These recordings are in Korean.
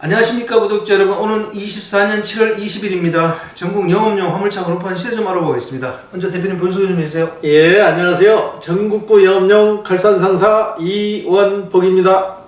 안녕하십니까 구독자 여러분. 오늘 24년 7월 20일입니다. 전국 영업용 화물차 번호판 시세 좀 알아보겠습니다. 먼저 대표님 본 소개 좀 해주세요. 예, 안녕하세요. 전국구 영업용 칼산상사 이원복입니다.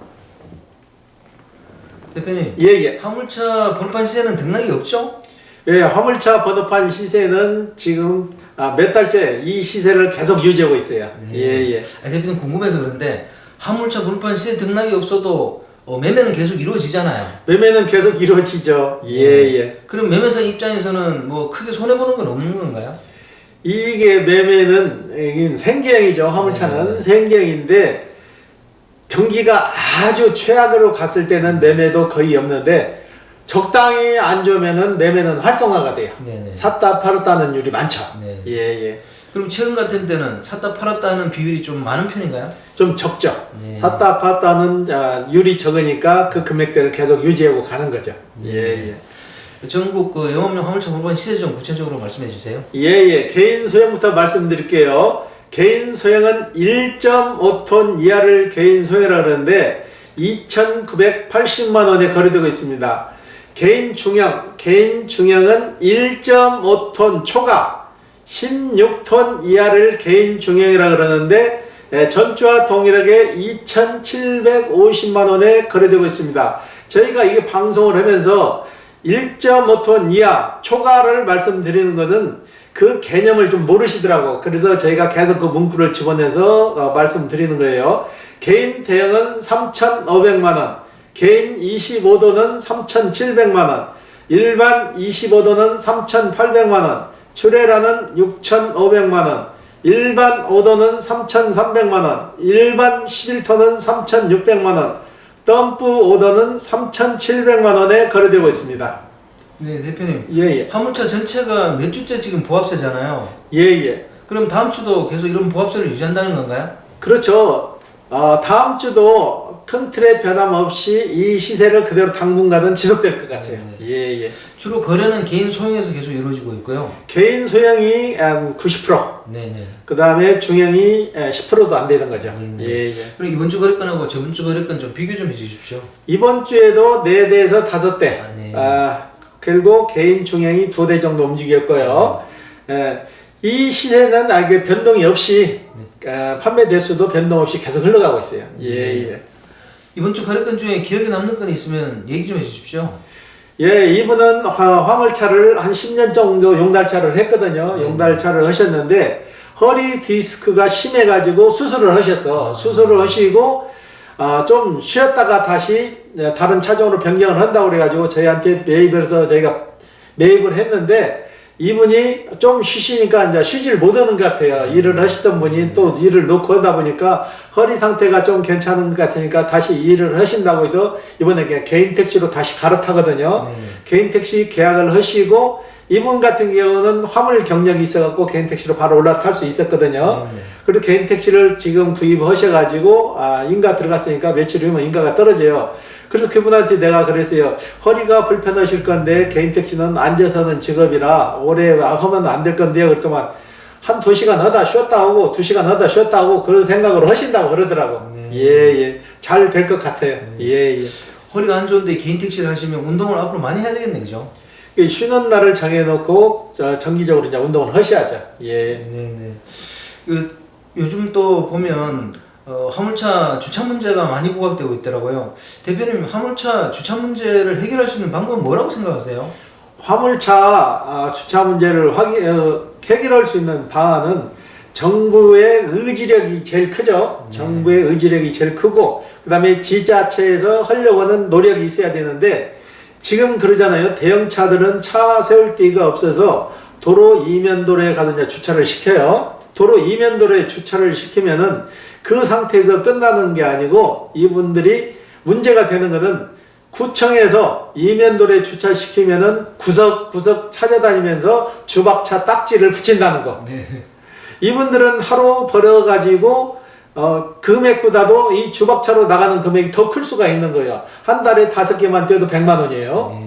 대표님, 예. 화물차 번호판 시세는 등락이 없죠? 예, 화물차 번호판 시세는 지금 몇 달째 이 시세를 계속 유지하고 있어요. 네. 예. 대표님 궁금해서 그런데 화물차 번호판 시세 등락이 없어도 매매는 계속 이루어지잖아요. 매매는 계속 이루어지죠. 예. 그럼 매매사 입장에서는 뭐 크게 손해보는 건 없는 건가요? 이게 매매는 생계형이죠. 화물차는 생계형인데 경기가 아주 최악으로 갔을 때는 매매도 거의 없는데 적당히 안 좋으면은 매매는 활성화가 돼요. 네네. 샀다 팔았다는 율이 많죠. 네. 예. 그럼 최근 같은 때는 샀다 팔았다는 비율이 좀 많은 편인가요? 좀 적죠. 네. 샀다 팔았다는 율이 적으니까 그 금액대를 계속 유지하고 가는 거죠. 예. 전국 영업용 화물차 번호판 시세 좀 구체적으로 말씀해 주세요. 예. 개인 소형부터 말씀드릴게요. 개인 소형은 1.5톤 이하를 개인 소형이라고 하는데 2,980만 원에 거래되고 있습니다. 개인 중형은 1.5톤 초과 16톤 이하를 개인 중형이라 그러는데 전주와 동일하게 2,750만 원에 거래되고 있습니다. 저희가 이게 방송을 하면서 1.5톤 이하 초과를 말씀드리는 것은 그 개념을 좀 모르시더라고. 그래서 저희가 계속 그 문구를 집어내서 말씀드리는 거예요. 개인 대형은 3,500만 원, 개인 25도는 3,700만 원, 일반 25도는 3,800만 원, 출애라는 6,500만 원, 일반 5도는 3,300만 원, 일반 11톤은 3,600만 원, 덤프 5도는 3,700만 원에 거래되고 있습니다. 네, 대표님. 예. 화물차 전체가 몇 주째 지금 보합세잖아요. 예. 그럼 다음 주도 계속 이런 보합세를 유지한다는 건가요? 그렇죠. 다음 주도 큰 틀의 변함 없이 이 시세를 그대로 당분간은 지속될 것 같아요. 예. 주로 거래는 개인 소형에서 계속 이루어지고 있고요. 개인 소형이 90%, 네네. 그 다음에 중형이 10%도 안 되는 거죠. 예. 그럼 이번 주 거래건하고 저번 주 거래건 좀 비교 좀 해주십시오. 이번 주에도 4대에서 5대, 네. 그리고 개인 중형이 2대 정도 움직였고요. 이 시세는 이게 변동이 없이 판매 대수도 변동 없이 계속 흘러가고 있어요. 예. 이번 주 거래건 중에 기억에 남는 건이 있으면 얘기 좀 해주십시오. 예, 이분은 화물차를 한 10년 정도 용달차를 했거든요. 용달차를 하셨는데 허리 디스크가 심해가지고 수술을 하셨어. 수술을 하시고 좀 쉬었다가 다시 다른 차종으로 변경을 한다고 그래가지고 저희한테 매입해서 저희가 매입을 했는데 이분이 좀 쉬시니까 이제 쉬질 못하는 것 같아요. 일을 하시던 분이 또 일을 놓고 하다 보니까 허리 상태가 좀 괜찮은 것 같으니까 다시 일을 하신다고 해서 이번에 개인 택시로 다시 갈아타거든요. 개인 택시 계약을 하시고 이분 같은 경우는 화물 경력이 있어갖고 개인 택시로 바로 올라탈 수 있었거든요. 그리고 개인 택시를 지금 구입하셔가지고 인가 들어갔으니까 며칠 후면 인가가 떨어져요. 그래서 그분한테 내가 그랬어요. 허리가 불편하실 건데 개인 택시는 앉아서는 직업이라 오래 하면 안 될 건데요. 그랬더만 한 2시간 하다 쉬었다 오고 2시간 하다 쉬었다 오고 그런 생각으로 하신다고 그러더라고. 예. 잘 될 것 같아요. 예. 허리가 안 좋은데 개인 택시를 하시면 운동을 앞으로 많이 해야 되겠네, 그죠? 쉬는 날을 정해놓고 정기적으로 이제 운동을 하셔야죠. 예. 네네. 요즘 또 보면 화물차 주차 문제가 많이 부각되고 있더라고요. 대표님, 화물차 주차 문제를 해결할 수 있는 방법은 뭐라고 생각하세요? 화물차 주차 문제를 해결할 수 있는 방안은 정부의 의지력이 제일 크죠. 정부의 의지력이 제일 크고 그 다음에 지자체에서 하려고 하는 노력이 있어야 되는데 지금 그러잖아요. 대형차들은 차 세울 데가 없어서 도로 이면도로에 가서 이제 주차를 시켜요. 도로 이면도로에 주차를 시키면은 그 상태에서 끝나는 게 아니고 이분들이 문제가 되는 것은 구청에서 이면도로에 주차시키면은 구석구석 찾아다니면서 주박차 딱지를 붙인다는 거. 이분들은 하루 벌어가지고 금액보다도 이 주박차로 나가는 금액이 더 클 수가 있는 거예요. 한 달에 5개만 떼도 100만 원이에요.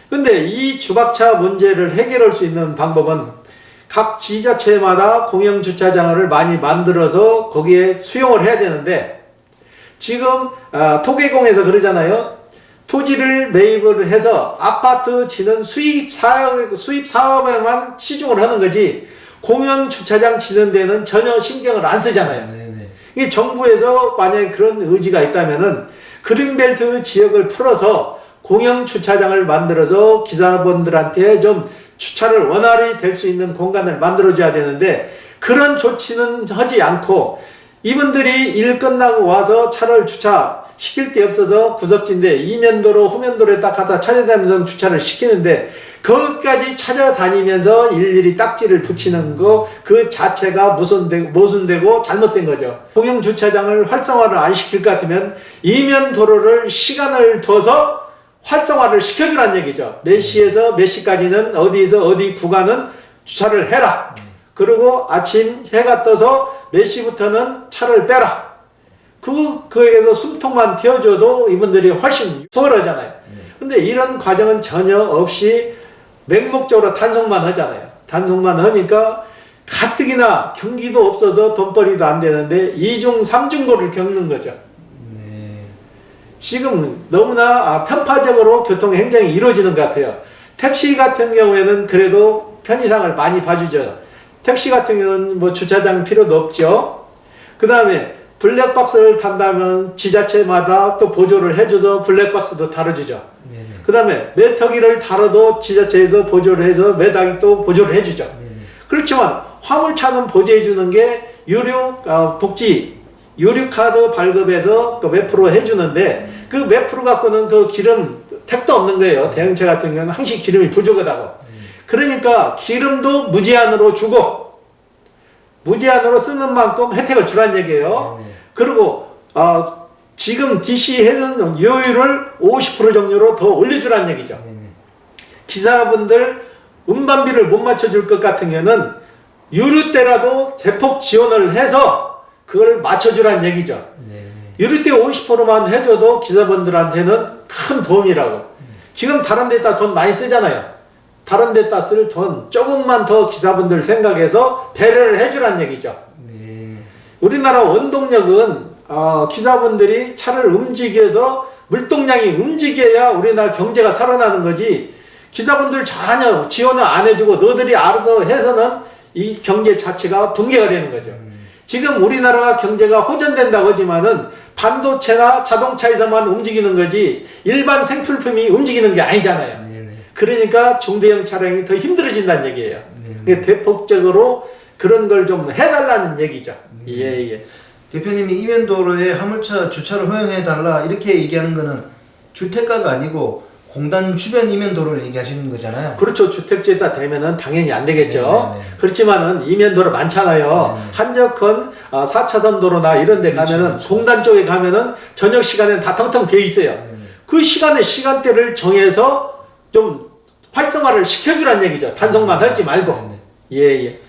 근데 이 주박차 문제를 해결할 수 있는 방법은 각 지자체마다 공영주차장을 많이 만들어서 거기에 수용을 해야 되는데 지금 토계공에서 그러잖아요. 토지를 매입을 해서 아파트 지는 수입 사업에만 치중을 하는 거지 공영 주차장 지는 데는 전혀 신경을 안 쓰잖아요. 네네. 이게 정부에서 만약에 그런 의지가 있다면은 그린벨트 지역을 풀어서 공영 주차장을 만들어서 기사분들한테 좀 주차를 원활히 될 수 있는 공간을 만들어줘야 되는데 그런 조치는 하지 않고 이분들이 일 끝나고 와서 차를 주차시킬 데 없어서 구석진데 이면도로 후면도로에 딱 갖다 찾아다니면서 주차를 시키는데 거기까지 찾아다니면서 일일이 딱지를 붙이는 거 그 자체가 모순되고 잘못된 거죠. 공영주차장을 활성화를 안 시킬 것 같으면 이면도로를 시간을 둬서 활성화를 시켜주란 얘기죠. 몇 시에서 몇 시까지는 어디에서 어디 구간은 주차를 해라. 그리고 아침 해가 떠서 몇 시부터는 차를 빼라. 그에서 숨통만 틔워줘도 이분들이 훨씬 수월하잖아요. 근데 이런 과정은 전혀 없이 맹목적으로 단속만 하잖아요. 단속만 하니까 가뜩이나 경기도 없어서 돈벌이도 안 되는데 2중 3중고를 겪는 거죠. 네. 지금 너무나 편파적으로 교통행정이 이루어지는 것 같아요. 택시 같은 경우에는 그래도 편의상을 많이 봐주죠. 택시 같은 경우는 뭐 주차장 필요도 없죠. 그 다음에 블랙박스를 탄다면 지자체마다 또 보조를 해줘서 블랙박스도 달아주죠. 네네. 그 다음에 매터기를 달아도 지자체에서 보조를 해서 매당이 또 보조를 해주죠. 네네. 그렇지만 화물차는 보조해주는 게 유류카드 발급해서 그 몇 프로 해주는데 그 몇 프로 갖고는 그 기름 택도 없는 거예요. 대형차 같은 경우는 항상 기름이 부족하다고. 그러니까 기름도 무제한으로 주고 무제한으로 쓰는 만큼 혜택을 주란 얘기예요. 네네. 그리고 지금 DC 해는 요율을 50% 정도로 더 올려주란 얘기죠. 네네. 기사분들 운반비를 못 맞춰줄 것 같은 경우는 유류 때라도 대폭 지원을 해서 그걸 맞춰주란 얘기죠. 네네. 유류 때 50%만 해줘도 기사분들한테는 큰 도움이라고. 지금 다른 데다 돈 많이 쓰잖아요. 다른 데다 쓸 돈 조금만 더 기사분들 생각해서 배려를 해주란 얘기죠. 네. 우리나라 원동력은 기사분들이 차를 움직여서 물동량이 움직여야 우리나라 경제가 살아나는 거지 기사분들 전혀 지원을 안 해주고 너들이 알아서 해서는 이 경제 자체가 붕괴가 되는 거죠. 지금 우리나라 경제가 호전된다고 하지만은 반도체나 자동차에서만 움직이는 거지 일반 생필품이 움직이는 게 아니잖아요. 네네. 그러니까 중대형 차량이 더 힘들어진다는 얘기예요. 네네. 그게 대폭적으로 그런 걸 좀 해달라는 얘기죠. 예. 대표님이 이면도로에 화물차 주차를 허용해달라 이렇게 얘기하는 거는 주택가가 아니고 공단 주변 이면도로를 얘기하시는 거잖아요. 그렇죠. 주택지에다 대면은 당연히 안 되겠죠. 네네. 그렇지만은 이면도로 많잖아요. 네네. 한적한 4차선 도로나 이런 데 가면은 그렇죠. 공단 쪽에 가면은 저녁 시간에는 다 텅텅 비어 있어요. 네네. 그 시간대를 정해서 좀 활성화를 시켜주란 얘기죠. 단속만 하지 말고. 예.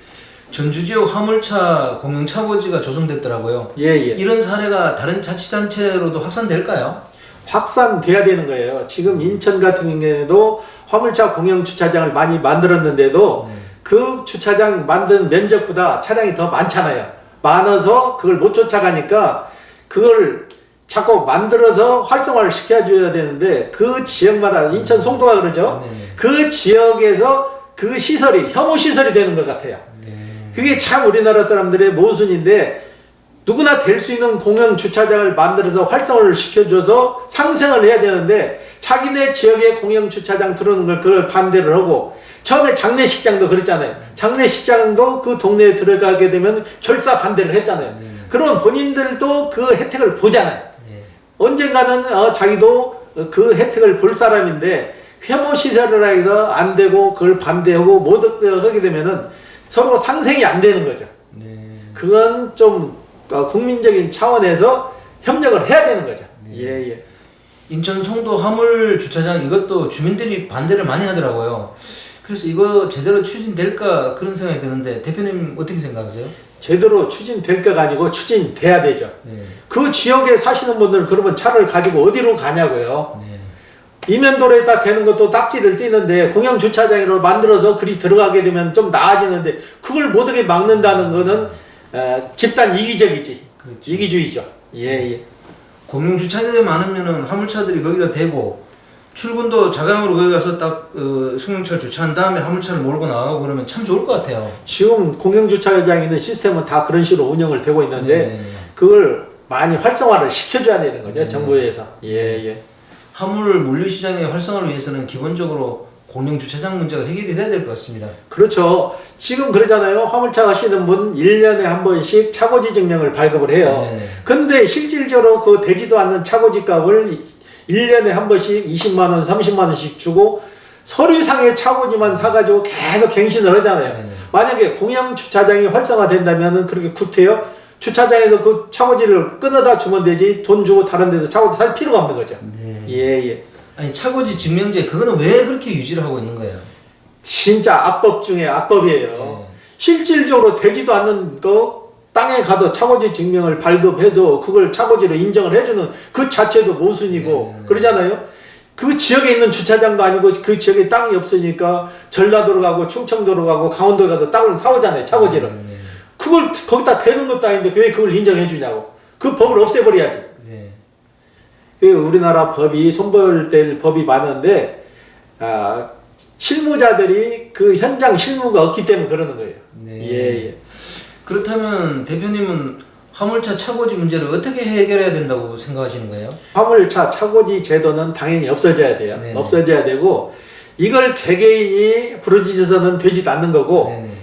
전주 지역 화물차 공영 차고지가 조성됐더라고요. 예. 이런 사례가 다른 자치단체로도 확산될까요? 확산돼야 되는 거예요. 지금 인천 같은 경우에도 화물차 공영 주차장을 많이 만들었는데도 그 주차장 만든 면적보다 차량이 더 많잖아요. 많아서 그걸 못 쫓아가니까 그걸 자꾸 만들어서 활성화를 시켜줘야 되는데 그 지역마다 인천 송도가 그러죠. 그 지역에서 그 시설이 혐오 시설이 되는 것 같아요. 그게 참 우리나라 사람들의 모순인데 누구나 될 수 있는 공영 주차장을 만들어서 활성화를 시켜줘서 상생을 해야 되는데 자기네 지역에 공영 주차장 들어오는 걸 그걸 반대를 하고 처음에 장례식장도 그랬잖아요. 장례식장도 그 동네에 들어가게 되면 결사 반대를 했잖아요. 그러면 본인들도 그 혜택을 보잖아요. 언젠가는 자기도 그 혜택을 볼 사람인데 혐오 시설을 해서 안 되고 그걸 반대하고 못 하게 되면은 서로 상생이 안 되는 거죠. 그건 좀 국민적인 차원에서 협력을 해야 되는 거죠. 예. 인천 송도 화물 주차장 이것도 주민들이 반대를 많이 하더라고요. 그래서 이거 제대로 추진될까 그런 생각이 드는데 대표님 어떻게 생각하세요? 제대로 추진될 거가 아니고 추진돼야 되죠. 그 지역에 사시는 분들은 그러면 차를 가지고 어디로 가냐고요. 이면도로에다 대는 것도 딱지를 띄는데 공영 주차장으로 만들어서 그리 들어가게 되면 좀 나아지는데 그걸 못하게 막는다는 거는 집단 이기적이지. 그렇죠. 이기주의죠. 예. 공용 주차장이 많으면은 화물차들이 거기다 대고 출근도 자강으로 거기 가서 딱 승용차를 주차한 다음에 화물차를 몰고 나가고 그러면 참 좋을 것 같아요. 지금 공영주차장에 있는 시스템은 다 그런 식으로 운영을 되고 있는데 네. 그걸 많이 활성화를 시켜줘야 되는 거죠. 정부에서. 예. 화물 물류시장의 활성화를 위해서는 기본적으로 공영주차장 문제가 해결이 돼야 될 것 같습니다. 그렇죠. 지금 그러잖아요. 화물차 하시는 분 1년에 한 번씩 차고지 증명을 발급을 해요. 네네. 근데 실질적으로 그 되지도 않는 차고지 값을 1년에 한 번씩 20만 원, 30만 원씩 주고 서류상의 차고지만 사가지고 계속 갱신을 하잖아요. 네네. 만약에 공영 주차장이 활성화된다면 그렇게 굿해요. 주차장에서 그 차고지를 끊어다 주면 되지 돈 주고 다른 데서 차고지 살 필요가 없는 거죠. 네. 예. 아니 차고지 증명제 그거는 왜 그렇게 유지를 하고 있는 거예요? 진짜 악법 중에 악법이에요. 네. 실질적으로 되지도 않는 거 땅에 가서 차고지 증명을 발급해서 그걸 차고지로 인정을 해주는 그 자체도 모순이고 네. 그러잖아요. 그 지역에 있는 주차장도 아니고 그 지역에 땅이 없으니까 전라도로 가고 충청도로 가고 강원도에 가서 땅을 사오잖아요. 차고지를. 네. 그걸 거기다 대는 것도 아닌데 왜 그걸 인정해 주냐고. 그 법을 없애버려야지. 네. 그 우리나라 법이 손벌될 법이 많은데 실무자들이 그 현장 실무가 없기 때문에 그러는 거예요. 네. 예. 그렇다면 대표님은 화물차 차고지 문제를 어떻게 해결해야 된다고 생각하시는 거예요? 화물차 차고지 제도는 당연히 없어져야 돼요. 네네. 없어져야 되고 이걸 개개인이 부르짖어서는 되지도 않는 거고 네네.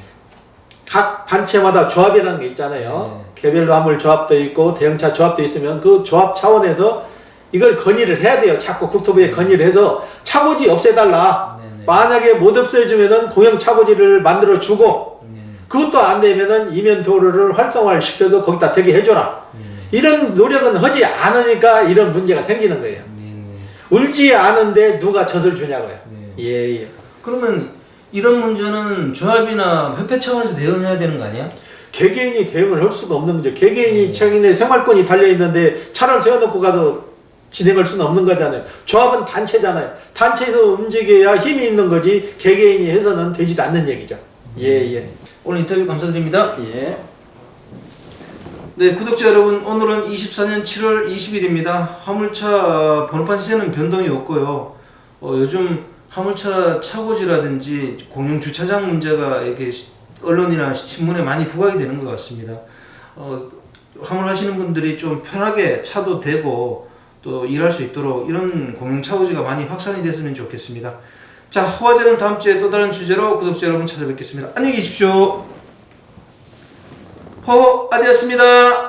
각 단체마다 조합이라는 게 있잖아요. 개별 화물 조합도 있고 대형차 조합도 있으면 그 조합 차원에서 이걸 건의를 해야 돼요. 자꾸 국토부에 건의를 해서 차고지 없애달라. 네네. 만약에 못 없애주면은 공영 차고지를 만들어 주고 네. 그것도 안 되면은 이면 도로를 활성화를 시켜서 거기다 되게 해줘라. 네. 이런 노력은 하지 않으니까 이런 문제가 생기는 거예요. 네. 울지 않은데 누가 젖을 주냐고요. 네. 예. 그러면 이런 문제는 조합이나 협회 차원에서 대응해야 되는 거 아니야? 개개인이 대응을 할 수가 없는 문제. 개개인이 자기네 생활권이 달려 있는데 차를 세워놓고 가서 진행할 수는 없는 거잖아요. 조합은 단체잖아요. 단체에서 움직여야 힘이 있는 거지 개개인이 해서는 되지도 않는 얘기죠. 예. 오늘 인터뷰 감사드립니다. 예. 네, 구독자 여러분, 오늘은 24년 7월 20일입니다. 화물차 번호판 시세는 변동이 없고요. 요즘 화물차 차고지라든지 공용 주차장 문제가 이렇게 언론이나 신문에 많이 부각이 되는 것 같습니다. 화물 하시는 분들이 좀 편하게 차도 되고 또 일할 수 있도록 이런 공용 차고지가 많이 확산이 됐으면 좋겠습니다. 자, 화제는 다음 주에 또 다른 주제로 구독자 여러분 찾아뵙겠습니다. 안녕히 계십시오. 아디였습니다.